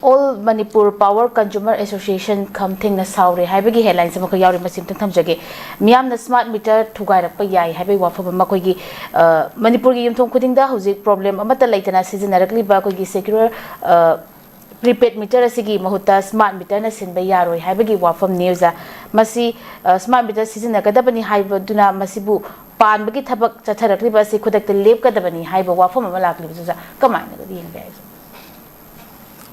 All Manipur Power Consumer Association come thing na sauri haibagi headlines ma ko yauri masim thang jage miyam na smart meter thugai rak pa yai haibai wafam ma koi gi Manipur gi yumthong khuding da hojik problem amata leitana seasinarakli ba koi gi secure prepaid meter asigi mahuta smart meter na sinba yaroi haibagi wafam news a masi smart meter seasinakadabani haibaduna masibu panbagi thabak chatharakli ba se khudak te lep kadabani haiba wafam ma lakli buza kamaina ga yeng ba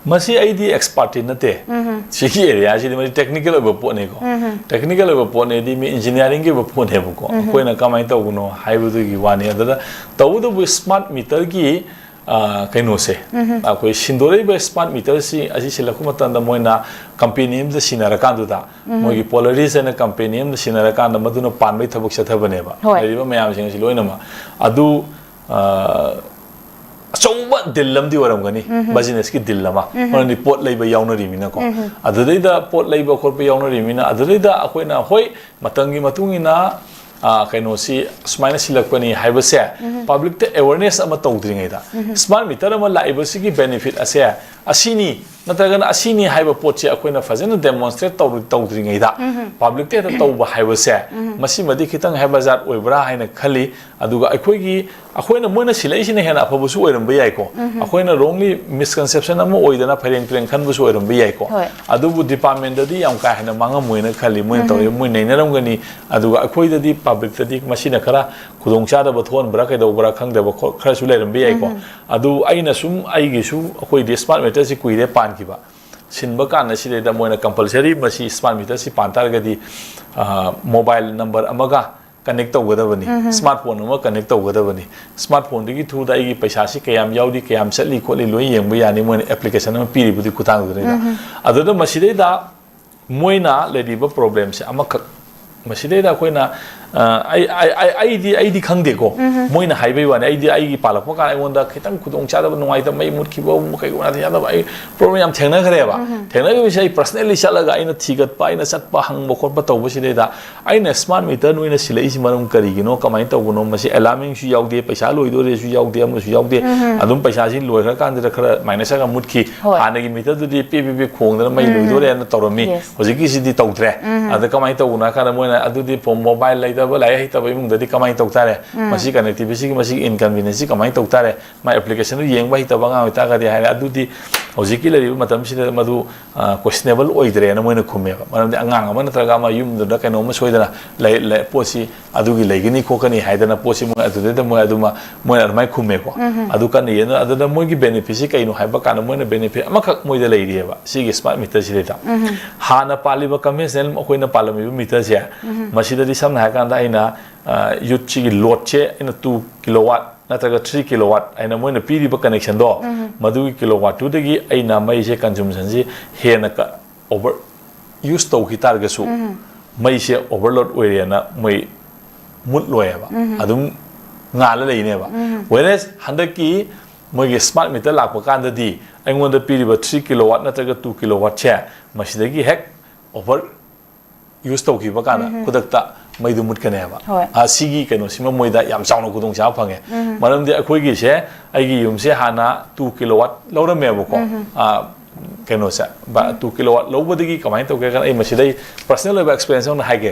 Masih ID expert नते सिकी area से मसी technical ओबो पोने को technical ओबो पोने दी मी engineering के ओबो पोने को कोइना कमाई तौगुनो हाइबदु गी वानी अददा तौदु बु स्मार्ट मीटर की कइनो से कोइ सिंदोरे बे स्मार्ट मीटर सी असि सिलखु मतंदा मोइना कंपनी एम द सिनारा कांदुदा मोगी पोलरिस एना कंपनी एम द सिनारा कांदा मदुनो पानबै थबक सथबनेबा लेरिबा मयाम सिंग सि लोइनमा अदु अचौबा दिल्लम दी वरमगनी बिजनेस की दिल्लमा मरनी पोट लैबा यावनरिमिना को अददैदा पोट लैबा खोरपा यावनरिमिना अददैदा अखोइना होय मतंगी मतुंगिना कइनोसी स्माइना सिलकपनी हाइबसे पब्लिक ते अवेयरनेस अमा तौद्रिङैदा स्मार्ट मीटर अमा लाइबसिगी बेनिफिट असे असिनी नत्रगन असिनी हाइबा पोटसे अखोइना फजन डेमोन्स्ट्रेट तौद्रिङैदा पब्लिक ते तौबा हाइबसे मसी मदि खितंग हाइबा जात ओइब्रा हाइना खली अदुगा अखोइगी अखोइना मोइना सिलैसिना हेना अफबसु ओइरमबा याइको अखोइना रोंगली मिसकनसेप्शन अमा ओइदना फरेंग ट्रेंग खनबसु ओइरमबा याइको अदुबु डिपार्टमेंट ददी याम का हेना मांगा मोइना खली मोइन तौय मोइ नैनरमगनी अदुगा अखोइददी पब्लिक ददी मसीना खरा खुदोंचादबा थोनब्रा कैदौब्रा खंगदबा खरसु लेरमबा याइको अदु आइना सुम आइगिसु अखोइदि स्मार्ट मीटर सि कुइरे पानकिबा सिनबा कान सिलेदा मोइना कंपलसरी मसी स्मार्ट मीटर सि पानतारगदी मोबाइल नंबर अमगा कनेक्ट तौगदबनी स्मार्टफोन अमा कनेक्ट तौगदबनी स्मार्टफोन दगी थ्रू दा आइगी पैसा सि कयाम याउदी कयाम चली खोली लोइ येंबा यानी मोइना एप्लीकेशन अमा पीरिबुदी खुतांगदरेदा अदुदा मसिदैदा मोइना लेदिबा प्रॉब्लम से अमा खक मसिदैदा कोइना आईडी खंगदेको मोइना हाइबे वाने आईडी पालकपा का आइगोंदा खितंग खुदोंग चादब नुवाइता मै मुटखिबो कैगोना यादब आई प्रॉब्लम याम थेंगना खरेबा थेंगना बिसै पर्सनली चलगा आइना थिगतपा आइना चटपा हंगबो खोरपा तौबसिदैदा आइना स्मार्ट मीटर नोइना सिलैसि मरम करिगिनो कमाइ तौगुनो मसि अलार्मिंग सु याउदे पैसा लोइदोरे सु याउदे अमसु याउदे अदुम पैसा सि लोइखा कांदरा खरा माइनस का मुटखि हानगी मीटर दुदि पीपीपी खोंगदना मै लोइदोरे न तौरमी होजिकि सिदि तौद्रे अदा कमाइ तौगुना काना मोइना अदुदि मोबाइल लाइदा लाई तब इमुंगदि कमाइ तौतारे मसी कनेक्टिविटी मसी इनकन्वीनियंस कमाइ तौतारे मा एप्लीकेशन येंबा हितबा गा हितागदि हाय अदुदि होजिकि लरि मतम सिदा मदु क्वेश्चनेबल ओइद्रे न मोइना खुमेबा मरमदि अंगांग अमा नत्रगा मा युमदुदा कैनोमा सोइदना ले पोसी अदुगि लेगिनि खोकनि हायदना पोसी मो अदुदे मो अदुमा मोइ अरमाइ खुमेको अदु कन येन अदुदा मोइगि बेनिफिट सि कैनो हायबा कान मोइना बेनिफिट अमखक मोइदा लेरिएबा सिगि स्मार्ट मीटर सिलेता हाना पालिबा कन्वेंशनल अखोइना पालमिबा मीटर से मसिददि समना हायकांदा आइना युटची लोड से इन 2 किलोवाट नत्रगा 3 किलोवाट आइना मोइना पीरिबा कनेक्शन दो मदुगी किलोवाट टुदगी आइना मई से कंज्यूमशन से हेना का ओवर यूज तौखि तारगसु मई से overload ओइरेना May मुट लोयबा अदुम ngala leineba whereas handaki moigi smart meter lakpa kandadi aingonda piriba 3 kilowatt natraga 2 kilowatt che masidagi hek over use taukiba kana kudakta maidu mutkaneba asigi keno sima moida yam chawna kudong cha phange maramdi akhoi se aigi yum se hana 2 kilowatt laurameba ko keno sa ba 2 kilowatt lobadagi kamai tauke kan ai masidai personal experience on haige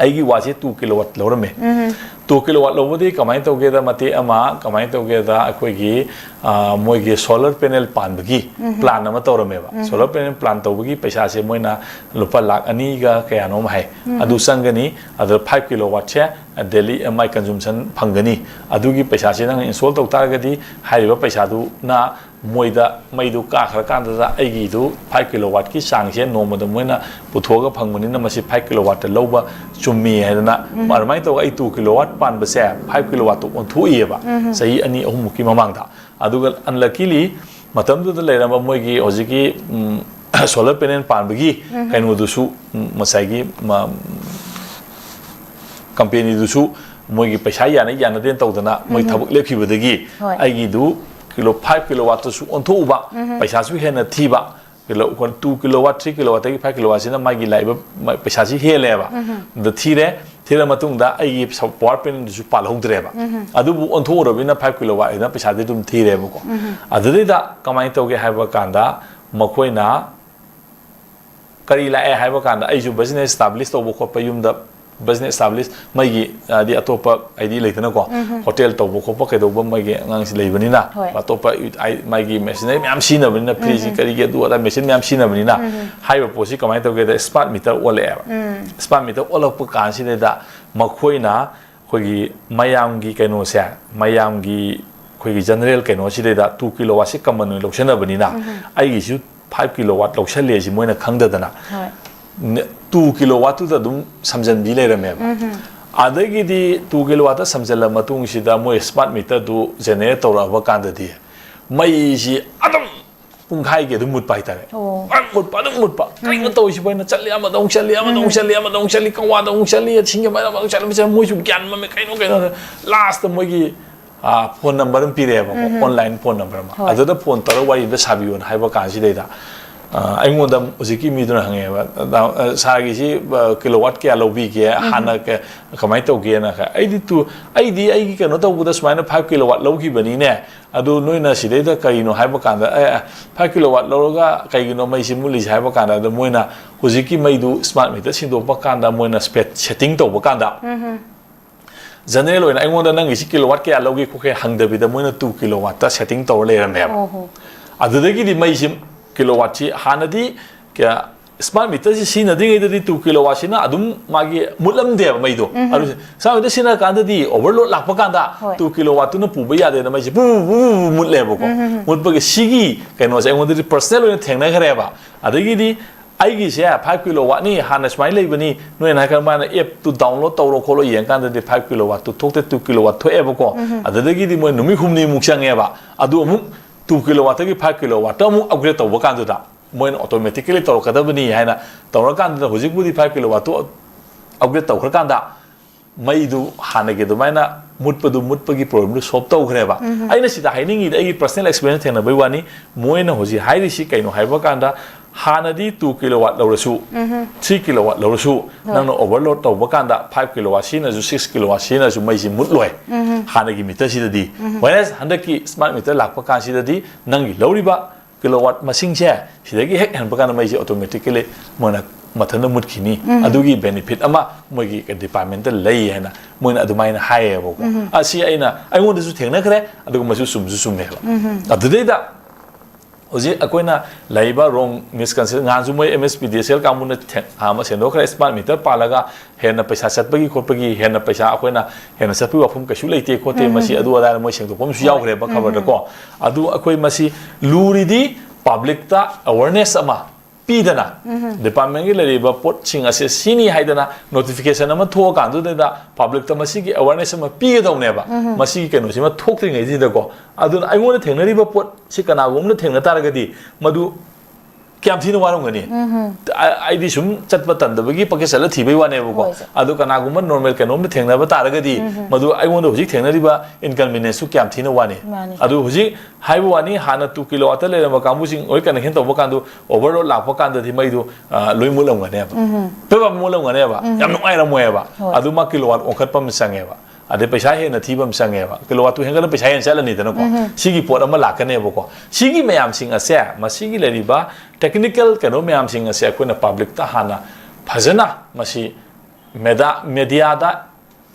aigi wase 2 kilowatt laurame 2 kilowatt lobodi kamai tauge mate ama kamai tauge da akoigi moigi solar panel panbagi plan ama taurameba solar panel plan taugi paisa se moina lupa lakh ani ga kaya nom hai adu sangani adu 5 kilowatt che daily mi consumption phangani adugi paisa se nang install tau targadi haiba paisa du na moida maidu ka khara kan da aigi du 5 kilowatt ki sang se noma da moina puthoga phangmani na masi 5 kilowatt loba chummi haidana marmai to ai 2 kilowatt pan ba se 5 kilowatt to on thu yeba sahi ani ahum ki mamang da aduga unluckily matam du da leirama moigi hojiki solar panel pan bagi kainu du su masai company du su moigi paisa yana den tawdana moi thabuk lepkhibadagi aigi du kilo 5 kilowatt to su on thu ba paisa su hena thiba kilo 2 kilowatt 3 kilowatt 5 kilowatt sina magi laiba paisa si heleba the thire ꯊꯤꯔ ꯃꯇꯨꯡꯗ ꯑꯩꯒꯤ power ꯄꯦꯅꯦꯜꯗꯨꯁꯨ ꯄꯥꯜꯍꯧꯗ꯭ꯔꯦꯕ ꯑꯗꯨꯕꯨ ꯑꯣꯟꯊꯣꯛꯎꯔꯕꯅꯤꯅ 5 ꯀꯤꯂꯣꯋꯥꯠ ꯑꯩꯅ ꯄꯩꯁꯥꯗꯤ ꯑꯗꯨꯝ ꯊꯤꯔꯦꯕꯀꯣ ꯑꯗꯨꯗꯩꯗ ꯀꯃꯥꯏꯅ ꯇꯧꯒꯦ ꯍꯥꯏꯕ ꯀꯥꯟꯗ ꯃꯈꯣꯏꯅ ꯀꯔꯤ ꯂꯥꯛꯑꯦ ꯍꯥꯏꯕ ꯀꯥꯟꯗ ꯑꯩꯁꯨ ꯕꯤꯖꯤꯅꯦꯁ ꯏꯁꯇꯥꯕ꯭ꯂꯤꯁ ꯇꯧꯕ ꯈꯣꯠꯄ ꯌꯨꯝꯗ ꯕꯤꯖꯤꯅꯦꯁ ꯏꯁꯇꯥꯕ꯭ꯂꯤꯁ ꯃꯩꯒꯤ ꯍꯥꯏꯗꯤ ꯑꯇꯣꯞꯄ ꯑꯩꯗꯤ ꯂꯩꯗꯅꯀꯣ ꯍꯣꯇꯦꯜ ꯇꯧꯕ ꯈꯣꯠꯄ ꯀꯩꯗꯧꯕ ꯃꯩꯒꯤ ꯑꯉꯥꯡꯁꯤ ꯂꯩꯕꯅꯤꯅ ꯑꯇꯣꯞꯄ ꯃꯥꯒꯤ ꯃꯦꯁꯤꯅꯔꯤ ꯃꯌꯥꯝ ꯁꯤꯖꯤꯟꯅꯕꯅꯤꯅ ꯐ꯭ꯔꯤꯖꯤ ꯀꯔꯤꯒꯤ ꯑꯗꯨ ꯑꯗꯥ ꯃꯦꯆꯤꯟ ꯃꯌꯥꯝ ꯁꯤꯖꯤꯟꯅꯕꯅꯤꯅ ꯍꯥꯏꯕ ꯄꯣꯠꯁꯤ ꯀꯃꯥꯏꯅ ꯇꯧꯒꯦꯗ ꯁ꯭ꯃꯥꯔꯠ ꯃꯤꯇꯔ ꯑꯣꯜꯂꯛꯑꯦꯕ ꯁ꯭ꯃꯥꯔꯠ ꯃꯤꯇꯔ ꯑꯣꯜꯂꯛꯄ ꯀꯥꯟꯁꯤꯗꯩꯗ ꯃꯈꯣꯏꯅ ꯑꯩꯈꯣꯏꯒꯤ ꯃꯌꯥꯝꯒꯤ ꯀꯩꯅꯣꯁꯦ ꯃꯌꯥꯝꯒꯤ ꯑꯩꯈꯣꯏꯒꯤ ꯖꯦꯅꯔꯦꯜ ꯀꯩꯅꯣꯁꯤꯗꯩꯗ 2 ꯀꯤꯂꯣꯋꯥꯠꯁꯤ ꯀꯃꯟ ꯑꯣꯏꯅ ꯂꯧꯁꯟꯅꯕꯅꯤꯅ ꯑꯩꯒꯤꯁꯨ 5 ꯀꯤꯂꯣꯋꯥꯠ ꯂꯧꯁꯜꯂꯦꯁꯤ ꯃꯣꯏꯅ ꯈꯪꯗꯗꯅ 2 ꯀꯤꯂꯣꯋꯥꯠꯇꯨꯗ ꯑꯗꯨꯝ ꯁꯝꯖꯟꯕꯤ ꯂꯩꯔꯝꯃꯦꯕ ꯑꯗꯒꯤꯗꯤ 2 ꯀꯤꯂꯣꯋꯥꯠꯇ ꯁꯝꯖꯜꯂ ꯃꯇꯨꯡꯁꯤꯗ ꯃꯣꯏ ꯁ꯭ꯃꯥꯔꯠ ꯃꯤꯇꯔꯗꯨ ꯖꯦꯅꯦꯔꯦꯠ ꯇꯧꯔꯛꯑꯕ ꯀꯥꯟꯗꯗꯤ ꯃꯩꯁꯤ ꯑꯗꯨꯝ ꯄꯨꯡꯈꯥꯏꯒꯤ ꯑꯗꯨꯝ ꯃꯨꯠꯄ ꯍꯥꯏꯇꯥꯔꯦ ꯑꯗꯨꯝ ꯃꯨꯠꯄ ꯀꯩꯅꯣ ꯇꯧꯔꯤꯁꯤꯕꯣ ꯑꯩꯅ ꯆꯠꯂꯤ ꯑꯃꯗ ꯑꯃꯨꯛ ꯆꯠꯂꯤ ꯑꯃꯗ ꯑꯃꯨꯛ ꯆꯠꯂꯤ ꯑꯃꯗ ꯑꯃꯨꯛ ꯆꯠꯂꯤ ꯀꯋꯥꯗ ꯑꯃꯨꯛ ꯆꯠꯂꯤ ꯁꯤꯡꯒꯤ ꯃꯔꯝ ꯑꯃꯨꯛ ꯆꯠꯂꯤ ꯃꯣꯏꯁꯨ ꯒ꯭ꯌꯥꯟ ꯃꯝꯃꯦ ꯀꯩꯅꯣ ꯂꯥꯁꯇ ꯃꯣꯏꯒꯤ ꯐꯣꯟ ꯅꯝꯕꯔ ꯑꯃ ꯄꯤꯔꯛꯑꯦꯕꯀꯣ ꯑꯣꯟꯂꯥꯏꯟ ꯐꯣꯟ ꯅꯝꯕꯔ ꯑꯃ ꯑꯗꯨꯗ ꯐꯣꯟ ꯇꯧꯔꯒ ꯋꯥꯔꯤꯗ ꯁꯥꯕꯤꯌꯣꯅ ꯍꯥꯏꯕ ꯀꯥꯟꯁꯤꯗꯩꯗ ꯑꯩꯉꯣꯟꯗ ꯍꯧꯖꯤꯛꯀꯤ ꯃꯤꯗꯨꯅ ꯍꯪꯉꯦꯕ ꯁꯥꯔꯒꯤꯁꯤ ꯀꯤꯂꯣꯋꯥꯠ ꯀꯌꯥ ꯂꯧꯕꯤꯒꯦ ꯍꯥꯟꯅ ꯀꯃꯥꯏꯅ ꯇꯧꯒꯦꯅ ꯑꯩꯗꯤ ꯑꯩꯒꯤ ꯀꯩꯅꯣ ꯇꯧꯕꯗ ꯁꯨꯃꯥꯏꯅ 5 ꯀꯤꯂꯣꯋꯥꯠ ꯂꯧꯈꯤꯕꯅꯤꯅꯦ ꯑꯗꯨ ꯅꯣꯏꯅ ꯁꯤꯗꯩꯗ ꯀꯔꯤꯅꯣ ꯍꯥꯏꯕ ꯀꯥꯟꯗ 5 ꯀꯤꯂꯣꯋꯥꯠ ꯂꯧꯔꯒ ꯀꯩꯒꯤꯅꯣ ꯃꯩꯁꯤ ꯃꯨꯠꯂꯤꯁꯦ ꯍꯥꯏꯕ ꯀꯥꯟꯗ ꯑꯗ ꯃꯣꯏꯅ ꯍꯧꯖꯤꯛꯀꯤ ꯃꯩꯗꯨ ꯁ꯭ꯃꯥꯔꯠ ꯃꯤꯇꯔ ꯁꯤꯟꯗꯣꯛꯄ ꯀꯥꯟꯗ ꯃꯣꯏꯅ ꯁꯦꯠꯇꯤꯡ ꯇꯧꯕ ꯀꯥꯟꯗ ꯖꯦꯅꯔꯦꯜ ꯑꯣꯏꯅ ꯑꯩꯉꯣꯟꯗ ꯅꯪꯒꯤꯁꯤ ꯀꯤꯂꯣꯋꯥꯠ ꯀꯌꯥ ꯂꯧꯒꯦ ꯈꯣꯠꯀꯦ ꯍꯪꯗꯕꯤꯗ ꯃꯣꯏꯅ 2 ꯀꯤꯂꯣꯋꯥꯠꯇ ꯁꯦꯠꯇꯤꯡ ꯇꯧꯔ ꯂꯩꯔꯝꯃꯦꯕ ꯑꯗꯨꯗꯒꯤꯗꯤ ꯃꯩꯁꯤ ꯀꯤꯂꯣꯋꯥꯠꯁꯤ ꯍꯥꯟꯅꯗꯤ ꯁ꯭ꯃꯥꯔꯠ ꯃꯤꯇꯔꯁꯤ ꯁꯤꯖꯤꯟꯅꯗ꯭ꯔꯤꯉꯩꯗꯗꯤ 2 ꯀꯤꯂꯣꯋꯥꯠꯁꯤꯅ ꯑꯗꯨꯝ ꯃꯥꯒꯤ ꯃꯨꯠꯂꯝꯗꯦꯕ ꯃꯩꯗꯣ ꯑꯗꯨ ꯁ꯭ꯃꯥꯔꯠ ꯃꯤꯇꯔ ꯁꯤꯖꯤꯟꯅ ꯀꯥꯟꯗꯗꯤ ꯑꯣꯚꯔꯂꯣꯗ ꯂꯥꯛꯄ ꯀꯥꯟꯗ 2 ꯀꯤꯂꯣꯋꯥꯠꯇꯨꯅ ꯄꯨꯕ ꯌꯥꯗꯦꯅ ꯃꯩꯁꯤ ꯃꯨꯠꯂꯦꯕꯀꯣ ꯃꯨꯠꯄꯒꯤ ꯁꯤꯒꯤ ꯀꯩꯅꯣꯁꯦ ꯑꯩꯉꯣꯟꯗꯗꯤ ꯄꯔꯁꯅꯦꯜ ꯑꯣꯏꯅ ꯊꯦꯡꯅꯈ꯭ꯔꯦꯕ ꯑꯗꯒꯤꯗꯤ ꯑꯩꯒꯤꯁꯦ 5 ꯀꯤꯂꯣꯋꯥꯠꯅꯤ ꯍꯥꯟꯅ ꯁꯨꯃꯥꯏꯅ ꯂꯩꯕꯅꯤ ꯅꯣꯏꯅ ꯍꯥꯏꯔ ꯃꯥꯅ ꯑꯦꯞꯇꯨ ꯗꯥꯎꯟꯂꯣꯗ ꯇꯧꯔꯣ ꯈꯣꯠꯂꯣ ꯌꯦꯡꯀꯥꯟꯗꯗꯤ 5 ꯀꯤꯂꯣꯋꯥꯠꯇꯨ ꯊꯣꯛꯇꯦ 2 ꯀꯤꯂꯣꯋꯥꯠ ꯊꯣꯛꯑꯦꯕꯀꯣ ꯑꯗꯨꯗꯒꯤꯗꯤ ꯃꯣꯏ ꯅꯨꯃꯤꯠ ꯍꯨꯝꯅꯤꯃꯨꯛ ꯆꯪꯉꯦꯕ ꯑꯗꯨ ꯑꯃꯨꯛ 2 ꯀꯤꯂꯣꯋꯥꯠꯇꯒꯤ 5 ꯀꯤꯂꯣꯋꯥꯠꯇ ꯑꯃꯨꯛ ꯑꯞꯒ꯭ꯔꯦꯗ ꯇꯧꯕ ꯀꯥꯟꯗꯨꯗ ꯃꯣꯏꯅ ꯑꯣꯇꯣꯃꯦꯇꯤꯀꯦꯂꯤ ꯇꯧꯔꯛꯀꯗꯕꯅꯤ ꯍꯥꯏꯅ ꯇꯧꯔꯀꯥꯟꯗꯨꯗ ꯍꯧꯖꯤꯛꯄꯨꯗꯤ 5 ꯀꯤꯂꯣꯋꯥꯠꯇꯨ ꯑꯞꯒ꯭ꯔꯦꯗ ꯇꯧꯈ꯭ꯔꯀꯥꯟꯗ ꯃꯩꯗꯨ ꯍꯥꯟꯅꯒꯤ ꯑꯗꯨꯃꯥꯏꯅ ꯃꯨꯠꯄꯒꯤ ꯄ꯭ꯔꯣꯕ꯭ꯂꯦꯝꯗꯨ ꯁꯣꯜꯕ ꯇꯧꯈ꯭ꯔꯦꯕ ꯑꯩꯅ ꯁꯤꯗ ꯍꯥꯏꯅꯤꯡꯉꯤꯗꯤ ꯑꯩꯒꯤ ꯄꯔꯁꯅꯦꯜ ꯑꯦꯛꯁꯄꯤꯔꯤꯌꯦꯟꯁ ꯊꯦꯡꯅꯕꯩ ꯋꯥꯅꯤ ꯃꯣꯏꯅ ꯍꯧꯖꯤꯛ ꯍꯥꯏꯔꯤꯁꯤ ꯀꯩꯅꯣ ꯍꯥꯏꯕ ꯀꯥꯟꯗ ꯍꯥꯟꯅꯗꯤ 2 ꯀꯤꯂꯣꯋꯥꯠ ꯂꯧꯔꯁꯨ 3 ꯀꯤꯂꯣꯋꯥꯠ ꯂꯧꯔꯁꯨ ꯅꯪꯅ ओवरलोड तब कांदा 5 किलोवाट सिनजु 6 किलोवाट सिनजु मैसि मुतलोय हानगी मीटर सिददी वयस हंदकी स्मार्ट मीटर लाख कांसिददी नंगी लौरिबा किलोवाट मसिंगसे सिदगी हेक हनबा कांदा मैसि ऑटोमेटिकली मोना मथन मुतखिनी अदुगी बेनिफिट अमा मोगी डिपार्टमेंट लई हैना मोना अदुमाइना हायेबो असि आइना आइगोंदसु थेंनाखरे अदुगु मसु सुमसु सुमेबा अदुदैदा होजी अकोइना लाइबा रोंग मिसकंसेप्शन गांजु मोय एमएसपीडीएसएल कामुना हामा सेंदोखरे स्मार्ट मीटर पालागा हेना पैसा चटपगी खोपगी हेना पैसा अकोइना हेना चटपी वफम कशु लेते खोते मसी अदु अदा मोय सेंदोखम सु यावखरे बा खबर दको अदु अकोइ मसी लूरिदी पब्लिक ता अवेयरनेस अमा पीदना डिपार्टमेंट की लेरिबा पोट सिंग असे सिनी हाइदना नोटिफिकेशन अमा थो कांदुदा पब्लिक ता मसी की अवेयरनेस अमा पीगदौनेबा मसी केनो सिमा थोक्त्रिङै जिदको अदु आइगोन थेंनरिबा पोट सि कनागुमना थेंना तारगदी मदु क्याम थिन वारंगनी आइदी सुम चटप तंदबगी पके चल थिबै वानेबको अदु कनागुम नॉर्मल केनोम थेंनबा तारगदी मदु आइगोन हुजिक थेंनरिबा इनकन्वीनियंस सु क्याम थिन वाने अदु हुजिक हाइबो वानी हाना 2 किलोवाट लेरम कामुसिंग ओइ कनेक्शन तब कांदु ओवरलोड लाप कांददि मैदु लोइ मुलंगनेबा पेबा मुलंगनेबा याम नुआइरमोयबा अदु मा किलोवाट ओखतपम संगेबा अदे पैसा हेन थीबम संगेबा किलोवाट हेंगन पैसा हेन चलनी दनको सिगी पोट अमा लाकनेबको सिगी मयाम सिंग असे मसिगी लेरिबा टेक्निकल केनो मयाम सिंग असे अकोना पब्लिक ता हाना फजना मसी मीडियादा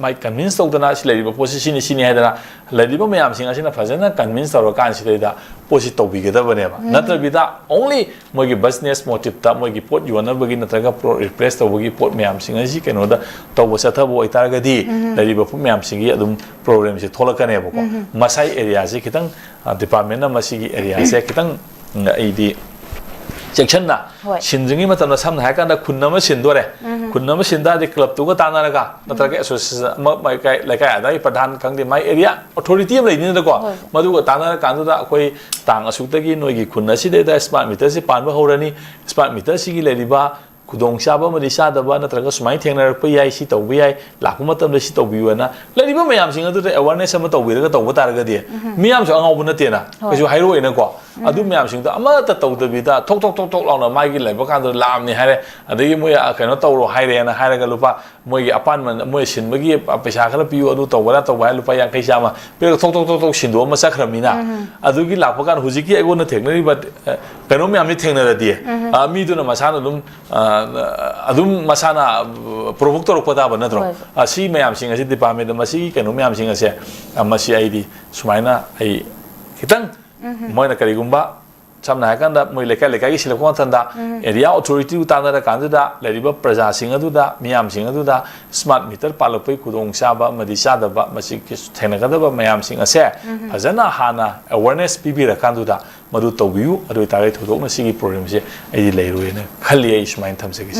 माइ कन्विंस तौदना सि लेरिबा पोजिशन सिनी हैदना लेरिबा मयाम सिंग असिना फजना कन्विंस तौर कान सिदैदा पोजि तौबिगदबनेबा नत्रबिदा ओनली मोगी बिजनेस मोटिव ता मोगी पोट योनबगी नत्रगा प्रो रिप्लेस तौबगी पोट मयाम सिंग असि केनोदा तौब सथबो इतारगदी लेरिबा पु मयाम सिंगी अदुम प्रॉब्लम से थोलकनेबको मसाई एरिया से खितंग डिपार्टमेंट मसिगी एरिया से खितंग आइदी सेक्शन सिंजिंगी मतम सामने हाकांदा खुन्नम सिंदोरे खुन्नम सिंदा दे क्लब तुगा तानारगा नत्रगा एसोसिएशन माइ लाइका आदाई प्रधान खंगदे माइ एरिया अथॉरिटी अम लेदिन दको मदुगा तानार कांदुदा अखोई तांग असुक्तगी नोगी खुन्न सिदेदा स्मार्ट मीटर से पानबा होरनी स्मार्ट मीटर सिगी लेरिबा खुदोंग चाबा मदि चादबा नत्रगा सुमाइ थेंनरप याइ सि तौबि याइ लाखु मतम सि तौबियोना लेरिबा मयाम सिंग अदु अवेयरनेस अम तौबिरगा तौबा तारगदि मियाम सो अंगाव नतेना कजु हाइरोइना को adu myam sing da ama ta taw da bi da thok thok thok thok law na mai gi lai ba kan da lam ni hare adagi moi kaino taw ro haire na haire ga lupa moi gi apan man moi sin ba gi paisa khala piu adu taw ba taw ba lupa yang kai sama pe thok thok thok thok sin do ma sa khramina adu gi lak ba kan huji ki ego na thekna ri but kaino myam ni thekna da di mi du na masana adum masana provoke tor ko da ba na tro asi myam sing asi department da masi kaino myam sing ase masi ai di sumaina ai kitang moi na kari gumba samna kan da moi lekai lekai gi silakon tan da area authority u tan da kan da leriba praja sing adu da miyam sing adu da smart meter palapai kudong sa ba madi sa da ba masi ki thena ga da ba miyam sing ase fazana hana awareness pibi ra kan da madu tobiu adu tare thodok na sigi program se ai leiru ne khali ai sumain tham se gi